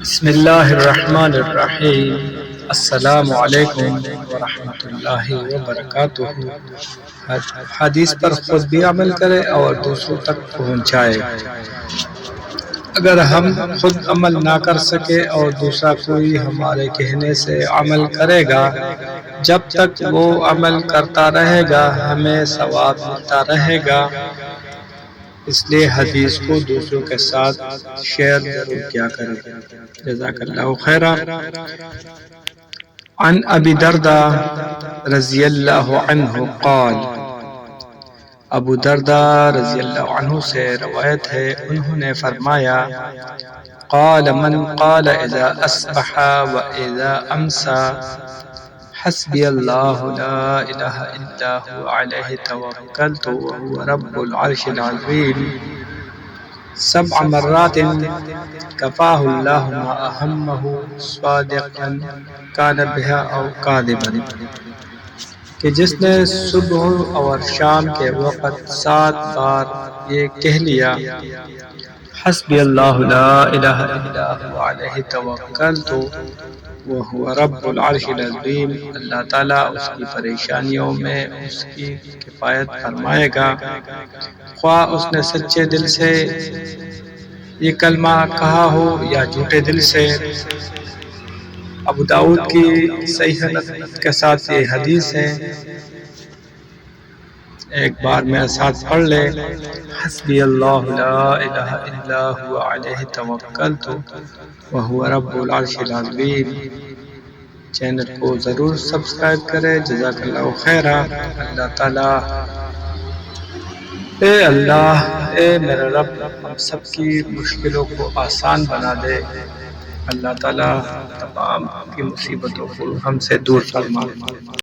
بسم اللہ الرحمن الرحیم۔ السلام علیکم ورحمۃ اللہ وبرکاتہ۔ حدیث پر خود بھی عمل کرے اور دوسروں تک پہنچائے۔ اگر ہم خود عمل نہ کر سکے اور دوسرا کوئی ہمارے کہنے سے عمل کرے گا، جب تک وہ عمل کرتا رہے گا ہمیں ثواب ملتا رہے گا۔ اس لیے حدیث کو دوسروں کے ساتھ شیئر ضرور کیا کریں۔ جزاک اللہ خیرا۔ عن ابی درداء رضی اللہ عنہ قال، ابو درداء رضی اللہ عنہ سے روایت ہے، انہوں نے فرمایا، قال من قال اذا اصبح و اذا امسى حسبي الله لا إله إلا هو عليه توكلت وهو رب العرش العظيم 7 مرات كفاه الله ما أهمه صادقا كان بها أو كاذبا، کہ جس نے صبح اور شام کے وقت 7 بار یہ کہہ لیا، حسبی اللہ لا الہ الا هو علیہ توکلت وَهُوَ رَبُّ الْعَرْشِ الْعَظِيمِ، اللہ تعالیٰ اس کی پریشانیوں میں اس کی کفایت فرمائے گا، خواہ اس نے سچے دل سے یہ کلمہ کہا ہو یا جھوٹے دل سے۔ ابو داؤد کی صحیح سند کے ساتھ یہ حدیث ہے۔ ایک بار میرے ساتھ پڑھ لے، حسبی اللہ لا الہ الا هو علیہ توکلت وہو رب العرش العظیم۔ چینل کو ضرور سبسکرائب کرے۔ جزاک اللہ خیرا۔ اللہ تعالیٰ، اے اللہ، اے میرے رب، ہم سب کی مشکلوں کو آسان بنا دے۔ اللہ تعالیٰ تمام کی مصیبتوں کو ہم سے دور فرما۔